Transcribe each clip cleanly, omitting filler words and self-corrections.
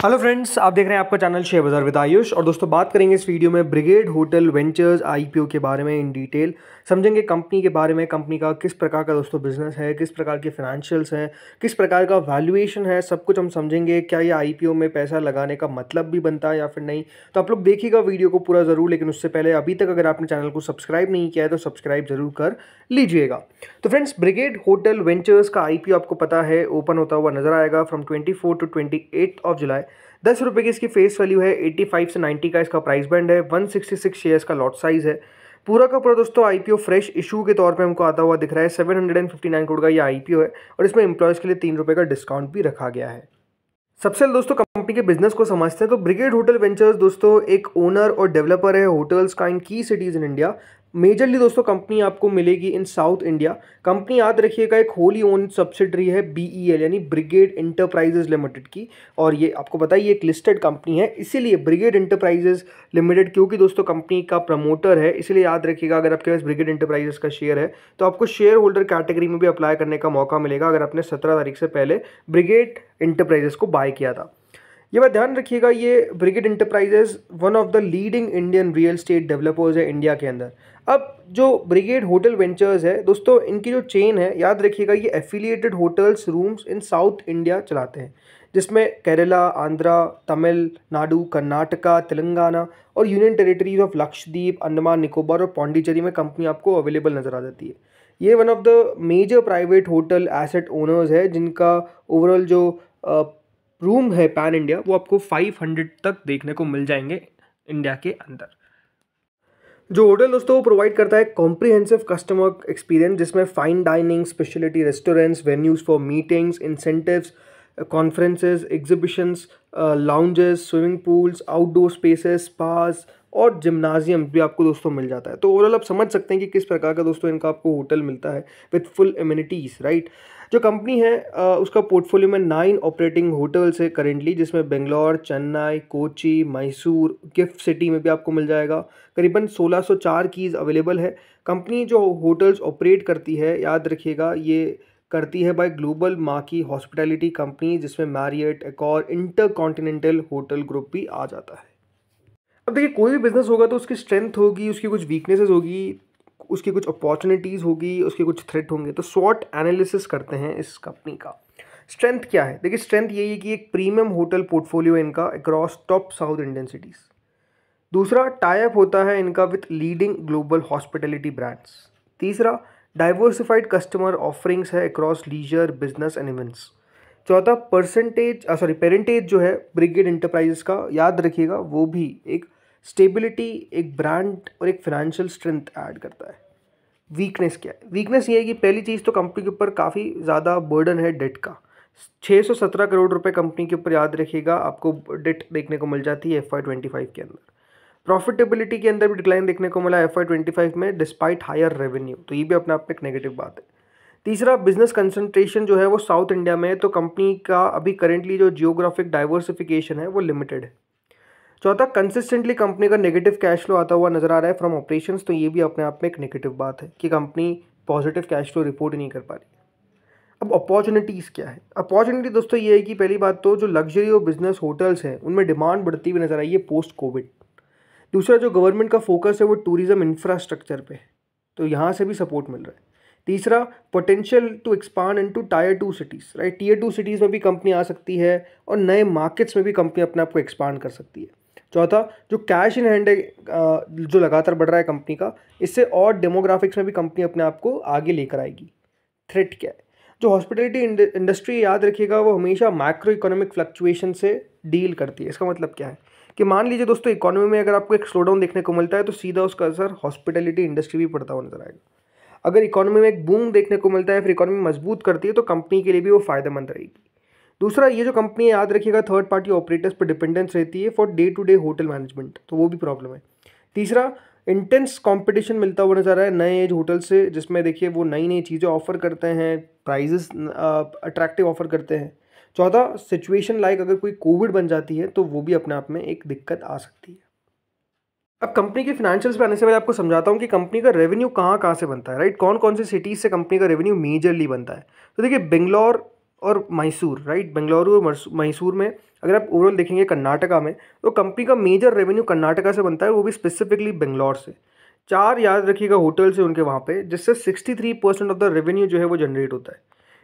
Hello friends, आप देख रहे हैं आपका चैनल शेयर बाजार विद आयुष। और दोस्तों बात करेंगे इस वीडियो में ब्रिगेड होटल वेंचर्स आईपीओ के बारे में इन डिटेल। समझेंगे कंपनी के बारे में, कंपनी का किस प्रकार का दोस्तों बिजनेस है, किस प्रकार के फाइनेंशियल्स हैं, किस प्रकार का वैल्यूएशन है, सब कुछ हम समझेंगे। क्या ये आईपीओ में पैसा लगाने का मतलब भी बनता है या फिर नहीं, तो आप लोग देखिएगा वीडियो को पूरा ज़रूर। लेकिन उससे पहले अभी तक अगर आपने चैनल को सब्सक्राइब नहीं किया है तो सब्सक्राइब जरूर कर लीजिएगा। तो फ्रेंड्स, ब्रिगेड होटल वेंचर्स का आईपीओ आपको पता है ओपन होता हुआ नजर आएगा फ्रॉम 24 to 28 ऑफ जुलाई। 10 रुपये की इसकी फेस वैल्यू है, 85 से 90 का इसका प्राइस बैंड है, 166 शेयर्स का लॉट साइज है। पूरा का पूरा दोस्तों आईपीओ फ्रेश इशू के तौर पे हमको आता हुआ दिख रहा है। 759 करोड़ का ये आईपीओ है और इसमें एम्प्लॉयज़ के लिए 3 रुपये का डिस्काउंट भी रखा गया है। सबसे दोस्तों कंपनी के बिजनेस को समझते हैं तो ब्रिगेड होटल वेंचर्स दोस्तों एक ओनर और डेवलपर है होटल्स का इन की सिटीज़ इन इंडिया। मेजरली दोस्तों कंपनी आपको मिलेगी इन साउथ इंडिया। कंपनी याद रखिएगा एक होली ओन सब्सिडरी है बीईएल यानी ब्रिगेड इंटरप्राइजेज लिमिटेड की। और ये आपको पता है ये एक लिस्टेड कंपनी है, इसीलिए ब्रिगेड इंटरप्राइजेज लिमिटेड, क्योंकि दोस्तों कंपनी का प्रमोटर है, इसलिए याद रखिएगा अगर आपके पास ब्रिगेड इंटरप्राइजेज का शेयर है तो आपको शेयर होल्डर कैटेगरी में भी अप्लाई करने का मौका मिलेगा अगर आपने 17 तारीख से पहले ब्रिगेड इंटरप्राइजेज को बाय किया था। ये बात ध्यान रखिएगा, ये brigade enterprises one of the leading Indian real estate developers है इंडिया के अंदर। अब जो ब्रिगेड होटल वेंचर्स है दोस्तों, इनकी जो चेन है याद रखिएगा ये एफिलिएटेड होटल्स रूम्स इन साउथ इंडिया चलाते हैं, जिसमें केरला, आंध्रा, तमिलनाडु, कर्नाटका, तेलंगाना और union territories of Lakshadweep, Andaman Nicobar और पौंडीचेरी में कंपनी आपको अवेलेबल नजर आ जाती है। ये one of the major private hotel asset owners है जिनका ओवरऑल जो रूम है पैन इंडिया वो आपको 500 तक देखने को मिल जाएंगे इंडिया के अंदर। जो होटल दोस्तों वो प्रोवाइड करता है कॉम्प्रिहेंसिव कस्टमर एक्सपीरियंस, जिसमें fine dining, speciality restaurants, venues for meetings, incentives, conferences, exhibitions, lounges, swimming pools, outdoor spaces, spas और जिम्नाजियम भी आपको दोस्तों मिल जाता है। तो ओवरऑल आप समझ सकते हैं कि किस प्रकार का दोस्तों इनका आपको होटल मिलता है विथ फुल एमिनिटीज़, राइट। जो कंपनी है उसका पोर्टफोलियो में 9 ऑपरेटिंग होटल्स है करेंटली, जिसमें बेंगलोर, चेन्नई, कोची, मैसूर, गिफ्ट सिटी में भी आपको मिल जाएगा। करीबन 1604 कीज़ अवेलेबल है। कंपनी जो होटल्स ऑपरेट करती है याद रखिएगा ये करती है by global marquee hospitality company, जिसमें Marriott, Accor, InterContinental hotel group भी आ जाता है। अब देखिए कोई भी बिजनेस होगा तो उसकी स्ट्रेंथ होगी, उसकी कुछ वीकनेसेस होगी, उसकी कुछ अपॉर्चुनिटीज़ होगी, उसके कुछ थ्रेट होंगे। तो स्वॉट एनालिसिस करते हैं इस कंपनी का। स्ट्रेंथ क्या है? देखिए स्ट्रेंथ यही है कि एक प्रीमियम होटल पोर्टफोलियो इनका across top South Indian cities. दूसरा, टाई अप होता है इनका with leading global hospitality brands. तीसरा, डाइवर्सिफाइड कस्टमर ऑफरिंग्स है across leisure, business and events. चौथा, पेरेंटेज जो है ब्रिगेड इंटरप्राइजेस का याद रखिएगा वो भी एक स्टेबिलिटी, एक ब्रांड और एक फाइनेंशियल स्ट्रेंथ ऐड करता है। वीकनेस क्या है? वीकनेस ये है कि पहली चीज़ तो कंपनी के ऊपर काफ़ी ज़्यादा बर्डन है डेट का। 617 करोड़ रुपए कंपनी के ऊपर याद रखिएगा आपको डेट देखने को मिल जाती है FY25 के अंदर। प्रॉफिटेबिलिटी के अंदर भी डिक्लाइन देखने को मिला FY25 में डिस्पाइट हायर रेवेन्यू, तो ये भी अपने आप में एक नेगेटिव बात है। तीसरा, बिजनेस कंसंट्रेशन जो है वो साउथ इंडिया में है, तो कंपनी का अभी करेंटली जो जियोग्राफिक डाइवर्सिफिकेशन है वो लिमिटेड है। चौथा, कंसिस्टेंटली कंपनी का नेगेटिव कैश फ्लो आता हुआ नजर आ रहा है फ्रॉम ऑपरेशंस, तो ये भी अपने आप में एक नेगेटिव बात है कि company positive cash flow report नहीं कर पा रही। अब अपॉर्चुनिटीज़ क्या है? अपॉर्चुनिटी दोस्तों ये है कि पहली बात तो जो लग्जरी और बिजनेस होटल्स हैं उनमें डिमांड बढ़ती हुई नजर आई है पोस्ट कोविड। दूसरा, जो गवर्नमेंट का फोकस है वो टूरिज्म इंफ्रास्ट्रक्चर पे है, तो यहाँ से भी सपोर्ट मिल रहा है। तीसरा, potential to expand into tier 2 cities, right. Tier 2 cities में भी कंपनी आ सकती है और नए मार्केट्स में भी कंपनी अपने आप को एक्सपांड कर सकती है। चौथा, जो कैश इन हैंड है जो लगातार बढ़ रहा है कंपनी का, इससे और डेमोग्राफिक्स में भी कंपनी अपने आप को आगे लेकर आएगी। थ्रेट क्या है? जो हॉस्पिटैलिटी इंडस्ट्री याद रखिएगा वो हमेशा मैक्रो इकोनॉमिक फ्लक्चुएशन से डील करती है। इसका मतलब क्या है कि मान लीजिए दोस्तों इकोनॉमी में अगर आपको एक स्लोडाउन देखने को मिलता है तो सीधा उसका असर हॉस्पिटैलिटी इंडस्ट्री भी पड़ता हुआ नजर आएगा। अगर इकोनॉमी में एक बूम देखने को मिलता है, फिर इकोनॉमी मजबूत करती है तो कंपनी के लिए भी वो फायदेमंद रहेगी। दूसरा, ये जो कंपनी है याद रखिएगा थर्ड पार्टी ऑपरेटर्स पर डिपेंडेंस रहती है for day to day hotel management, तो वो भी प्रॉब्लम है। तीसरा, इंटेंस कंपटीशन मिलता हुआ नजर आ रहा है नए एज होटल से, जिसमें देखिए वो नई नई चीज़ें ऑफर करते हैं, प्राइजेस अट्रैक्टिव ऑफर करते हैं। चौथा, सिचुएशन लाइक अगर कोई कोविड बन जाती है तो वो भी अपने आप में एक दिक्कत आ सकती है। अब कंपनी के फाइनेंशियल्स पे आने से पहले आपको समझाता हूँ कि कंपनी का रेवेन्यू कहाँ कहाँ से बनता है, राइट। कौन कौन से सिटीज़ से कंपनी का रेवेन्यू मेजरली बनता है। तो देखिए बेंगलोर और मैसूर, राइट, बेंगलुरु और मैसूर में अगर आप ओवरऑल देखेंगे कर्नाटका में, तो कंपनी का मेजर रेवेन्यू कर्नाटका से बनता है, वो भी स्पेसिफिकली बेंगलोर से। 4 याद रखिएगा होटल्स है उनके वहाँ पे, जिससे 63% ऑफ द रेवेन्यू जो है वो जनरेट होता है।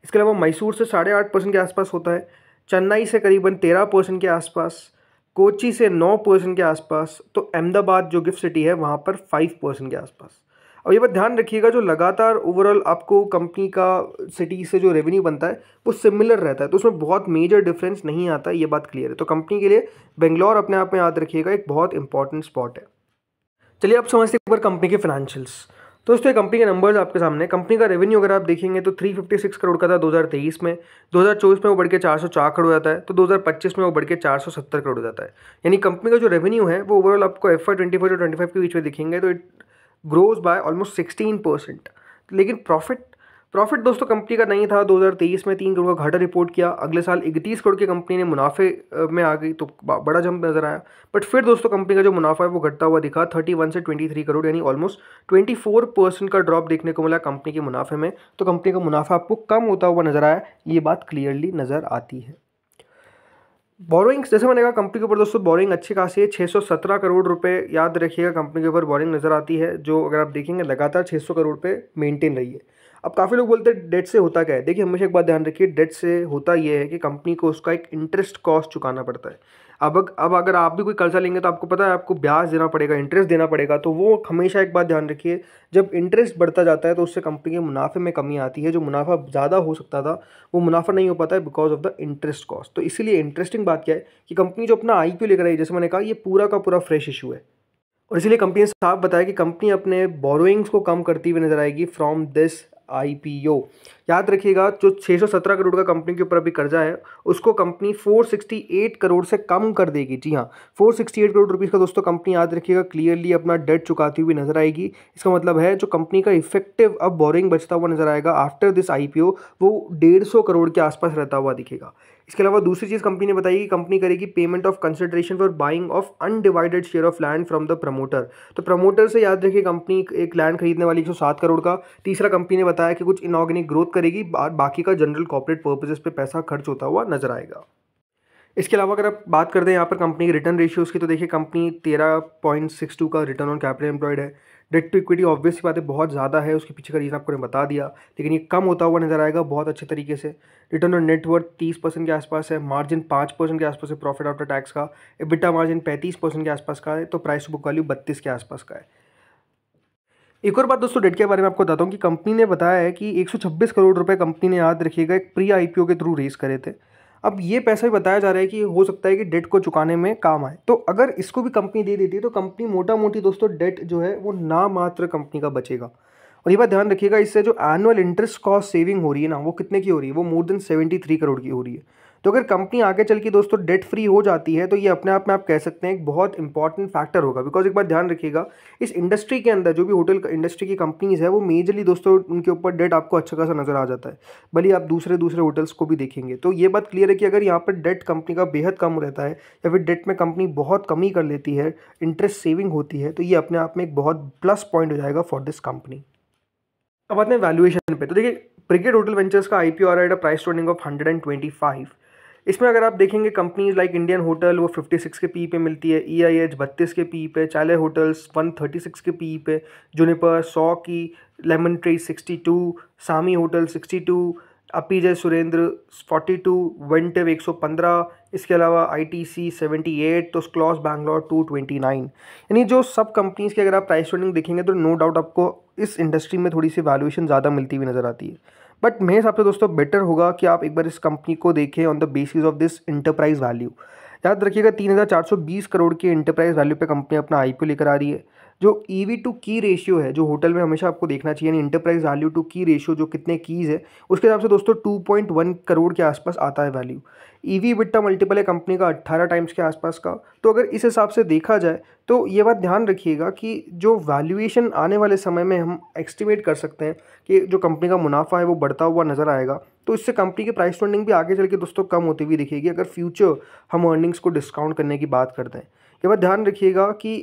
इसके अलावा मैसूर से 8.5% के आसपास होता है, चेन्नई से करीबन 13% के आसपास, कोची से 9% के आसपास, तो अहमदाबाद जो गिफ्ट सिटी है वहाँ पर 5% के आसपास। और ये बात ध्यान रखिएगा, जो लगातार ओवरऑल आपको कंपनी का सिटी से जो रेवेन्यू बनता है वो सिमिलर रहता है, तो उसमें बहुत मेजर डिफरेंस नहीं आता है, ये बात क्लियर है। तो कंपनी के लिए बेंगलोर अपने आप में याद रखिएगा एक बहुत इंपॉर्टेंट स्पॉट है। चलिए आप समझते हैं एक बार कंपनी के फाइनेंशियल्स। तो दोस्तों ये कंपनी के नंबर्स आपके सामने। कंपनी का रेवेन्यू अगर आप देखेंगे तो 356 करोड़ का था 2023 में, 2024 में वो बढ़ के 404 करोड़ आता है, तो 2025 में वो बढ़ के 470 करोड़ जाता है। यानी कंपनी का जो रेवेन्यू है वो ओवरऑल आपको FY24 और 25 के बीच में दिखेंगे, तो इट ग्रोज बाय ऑलमोस्ट 16%। लेकिन प्रॉफिट दोस्तों कंपनी का नहीं था। 2023 में 3 करोड़ का घाटा रिपोर्ट किया, अगले साल 31 करोड़ की कंपनी ने मुनाफे में आ गई, तो बड़ा जंप नजर आया। बट फिर दोस्तों कंपनी का जो मुनाफा है वो घटता हुआ दिखा, 31 से 23 करोड़, यानी ऑलमोस्ट 24% का ड्रॉप देखने को मिला कंपनी के मुनाफे में। तो कंपनी का मुनाफा आपको कम होता हुआ नजर आया, ये बात क्लियरली नजर आती है। बोरोइंग्स, जैसे मैंने कहा कंपनी के ऊपर दोस्तों बोरोइंग अच्छी खासी है, 617 करोड़ रुपए याद रखिएगा कंपनी के ऊपर बोरोइंग नजर आती है, जो अगर आप देखेंगे लगातार 600 करोड़ पे मेंटेन रही है। अब काफ़ी लोग बोलते हैं डेट से होता क्या है। देखिए हमेशा एक बात ध्यान रखिए, डेट से होता ये है कि कंपनी को उसका एक इंटरेस्ट कॉस्ट चुकाना पड़ता है। अब अगर आप भी कोई कर्जा लेंगे तो आपको पता है आपको ब्याज देना पड़ेगा, इंटरेस्ट देना पड़ेगा, तो वो हमेशा एक बात ध्यान रखिए, जब इंटरेस्ट बढ़ता जाता है तो उससे कंपनी के मुनाफे में कमी आती है। जो मुनाफा ज़्यादा हो सकता था वो मुनाफा नहीं हो पाता है because of the interest cost. तो इसीलिए इंटरेस्टिंग बात क्या है कि कंपनी जो अपना IPO लेकर आई, जैसे मैंने कहा, ये पूरा का पूरा फ्रेश इशू है, और इसीलिए कंपनी ने साफ बताया कि कंपनी अपने बोरोइंग्स को कम करती हुई नजर आएगी फ्रॉम दिस IPO। याद रखिएगा जो 617 करोड़ का कंपनी के ऊपर अभी कर्जा है उसको कंपनी 468 करोड़ से कम कर देगी। जी हाँ, 468 करोड़ रुपीस का दोस्तों कंपनी याद रखिएगा क्लियरली अपना डेट चुकाती हुई नजर आएगी। इसका मतलब है जो कंपनी का इफेक्टिव अब बोरिंग बचता हुआ नजर आएगा आफ्टर दिस IPO, वो 150 करोड़ के आसपास रहता हुआ दिखेगा। इसके अलावा दूसरी चीज़ कंपनी ने बताई कि कंपनी करेगी payment of consideration for buying of undivided share of land from the promoter. तो प्रमोटर से याद रखिए कंपनी एक लैंड खरीदने वाली 107 करोड़ का। तीसरा कंपनी ने बताया कि कुछ इनऑर्गेनिक ग्रोथ करेगी, बाकी का जनरल कॉर्पोरेट पर्पसेस पे पैसा खर्च होता हुआ नजर आएगा। इसके अलावा अगर आप बात करते हैं यहाँ पर कंपनी के रिटर्न रेशियोज़ की, तो देखिए कंपनी 13.62 का रिटर्न ऑन कैपिटल एम्प्लॉयड है। डेट टू इक्विटी ऑब्वियस बात है बहुत ज़्यादा है, उसके पीछे का रीज़न आपको बता दिया, लेकिन ये कम होता हुआ नजर आएगा बहुत अच्छे तरीके से। रिटर्न ऑन नेटवर्थ 30% के आसपास है, मार्जिन 5% के आसपास है प्रॉफिट आफ्टर टैक्स का, EBITDA मार्जिन 35% के आसपास का है, तो प्राइस टू बुक वैल्यू 32 के आसपास का है। एक और बात दोस्तों डेट के बारे में आपको बताता हूँ कि कंपनी ने बताया है कि 126 करोड़ रुपए कंपनी ने याद रखिएगा एक प्री IPO के थ्रू रेस करे थे। अब ये पैसा भी बताया जा रहा है कि हो सकता है कि डेट को चुकाने में काम आए, तो अगर इसको भी कंपनी दे देती है तो कंपनी मोटा मोटी दोस्तों डेट जो है वो ना मात्र कंपनी का बचेगा। और ये बात ध्यान रखिएगा, इससे जो एनुअल इंटरेस्ट कॉस्ट सेविंग हो रही है ना, वो कितने की हो रही है, वो मोर देन 73 करोड़ की हो रही है। तो अगर कंपनी आगे चल के दोस्तों डेट फ्री हो जाती है तो ये अपने आप में आप कह सकते हैं एक बहुत इंपॉर्टेंट फैक्टर होगा। बिकॉज एक बात ध्यान रखिएगा, इस इंडस्ट्री के अंदर जो भी होटल इंडस्ट्री की कंपनीज है वो मेजरली दोस्तों उनके ऊपर डेट आपको अच्छा खासा नजर आ जाता है, भले आप दूसरे होटल्स को भी देखेंगे। तो ये बात क्लियर है कि अगर यहाँ पर डेट कंपनी का बेहद कम रहता है या फिर डेट में कंपनी बहुत कमी कर लेती है, इंटरेस्ट सेविंग होती है, तो ये अपने आप में एक बहुत प्लस पॉइंट हो जाएगा फॉर दिस कंपनी। अब आते हैं वैल्यूएशन पे। तो देखिए ब्रिगेड होटल वेंचर्स का IPO आ रहा है at price to earning of 125। इसमें अगर आप देखेंगे कंपनीज लाइक इंडियन होटल वो 56 के PE पे मिलती है, EIH 32 के PE पे, चाले होटल्स 136 के PE पे, जुनिपर 100 की, लेमन ट्री 62, सामी होटल 62, अपीजय सुरेंद्र 42, वेंटिव 115, इसके अलावा ITC 78, तो क्लॉस बैंगलोर 229। यानी जो सब कंपनीज की अगर आप प्राइस रेटिंग देखेंगे तो नो डाउट आपको इस इंडस्ट्री में थोड़ी सी वैल्यूएशन ज़्यादा मिलती हुई नज़र आती है। बट मेरे हिसाब से दोस्तों बेटर होगा कि आप एक बार इस कंपनी को देखें on the basis of this enterprise value. याद रखिएगा 3420 करोड़ की इंटरप्राइज वैल्यू पे कंपनी अपना IPO लेकर आ रही है। जो EV टू की रेशियो है, जो होटल में हमेशा आपको देखना चाहिए, यानी इंटरप्राइज वैल्यू टू की रेशियो जो कितने कीज़ है, उसके हिसाब से दोस्तों 2.1 करोड़ के आसपास आता है वैल्यू। EV EBITDA मल्टीपल है कंपनी का 18 टाइम्स के आसपास का। तो अगर इस हिसाब से देखा जाए तो ये बात ध्यान रखिएगा कि जो वैल्यूएशन आने वाले समय में हम एस्टिमेट कर सकते हैं कि जो कंपनी का मुनाफा है वो बढ़ता हुआ नज़र आएगा, तो इससे कंपनी की प्राइस टू अर्निंग भी आगे चल के दोस्तों कम होती हुई दिखेगी अगर फ्यूचर हम अर्निंग्स को डिस्काउंट करने की बात करते हैं। ये बात ध्यान रखिएगा कि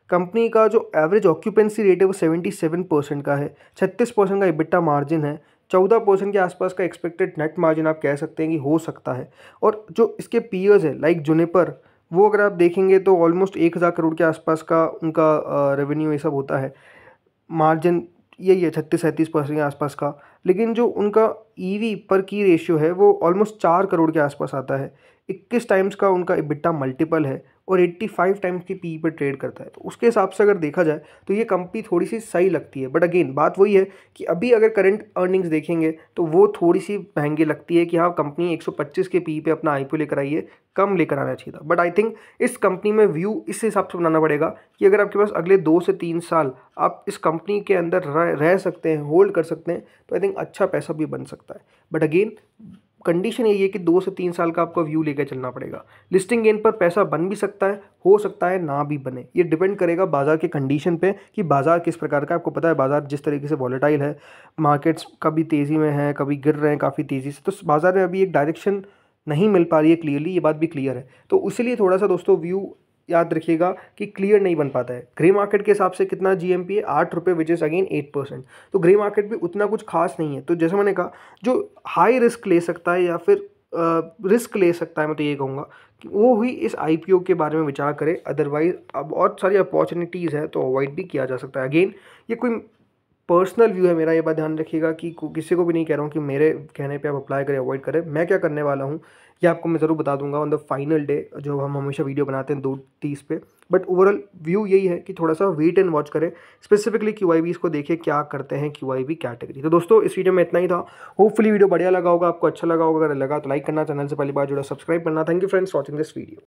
कंपनी का जो एवरेज ऑक्यूपेंसी रेट है वो 77% का है, 36% का EBITDA मार्जिन है, 14% के आसपास का एक्सपेक्टेड नेट मार्जिन आप कह सकते हैं कि हो सकता है। और जो इसके पीयर्स है लाइक जुनिपर, वो अगर आप देखेंगे तो ऑलमोस्ट 1000 करोड़ के आसपास का उनका रेवेन्यू ये सब होता है। मार्जिन यही है 36-37% के आसपास का। लेकिन जो उनका ईवी पर की रेशियो है वो ऑलमोस्ट 4 करोड़ के आसपास आता है। 21 टाइम्स का उनका EBITDA मल्टीपल है और 85 टाइम्स की पी पर ट्रेड करता है। तो उसके हिसाब से अगर देखा जाए तो ये कंपनी थोड़ी सी सही लगती है। बट अगेन बात वही है कि अभी अगर करंट अर्निंग्स देखेंगे तो वो थोड़ी सी महंगी लगती है कि हाँ, कंपनी 125 के पी पे अपना आईपीओ लेकर आई है, कम लेकर आना चाहिए था। बट आई थिंक इस कंपनी में व्यू इस हिसाब से बनाना पड़ेगा कि अगर आपके पास अगले 2 से 3 साल आप इस कंपनी के अंदर रह सकते हैं, होल्ड कर सकते हैं, तो आई थिंक अच्छा पैसा भी बन सकता है। बट अगेन कंडीशन यही है कि 2 से 3 साल का आपको व्यू लेकर चलना पड़ेगा। लिस्टिंग गेन पर पैसा बन भी सकता है, हो सकता है ना भी बने। ये डिपेंड करेगा बाजार के कंडीशन पे कि बाजार किस प्रकार का। आपको पता है बाजार जिस तरीके से वॉलेटाइल है, मार्केट्स कभी तेज़ी में है, कभी गिर रहे हैं काफ़ी तेज़ी से, तो बाजार में अभी एक डायरेक्शन नहीं मिल पा रही है क्लियरली, ये बात भी क्लियर है। तो इसीलिए थोड़ा सा दोस्तों व्यू याद रखिएगा कि क्लियर नहीं बन पाता है। ग्रे मार्केट के हिसाब से कितना जीएमपी है, 8 रुपये, विच इज़ अगेन 8%। तो ग्रे मार्केट भी उतना कुछ खास नहीं है। तो जैसे मैंने कहा, जो हाई रिस्क ले सकता है या फिर रिस्क ले सकता है, मैं तो ये कहूँगा कि वो ही इस आईपीओ के बारे में विचार करे। अदरवाइज अब बहुत सारी अपॉर्चुनिटीज़ है तो अवॉइड भी किया जा सकता है। अगेन ये कोई पर्सनल व्यू है मेरा, ये बात ध्यान रखिएगा कि किसी को भी नहीं कह रहा हूँ कि मेरे कहने पे आप अप्लाई करें, अवॉइड करें। मैं क्या करने वाला हूँ ये आपको मैं ज़रूर बता दूंगा ऑन द फाइनल डे, जो हम हमेशा वीडियो बनाते हैं 2:30 पे। बट ओवरऑल व्यू यही है कि थोड़ा सा वेट एंड वॉच करें, स्पेसिफिकली क्यूआईबीज़ को देखें क्या करते हैं क्यूआईबी कैटेगरी। तो दोस्तों इस वीडियो में इतना ही था। होपफुली वीडियो बढ़िया लगा होगा, आपको अच्छा लगा होगा। अगर लगा तो लाइक करना, चैनल से पहली बार जुड़ा सब्सक्राइब करना। Thank you friends watching this video.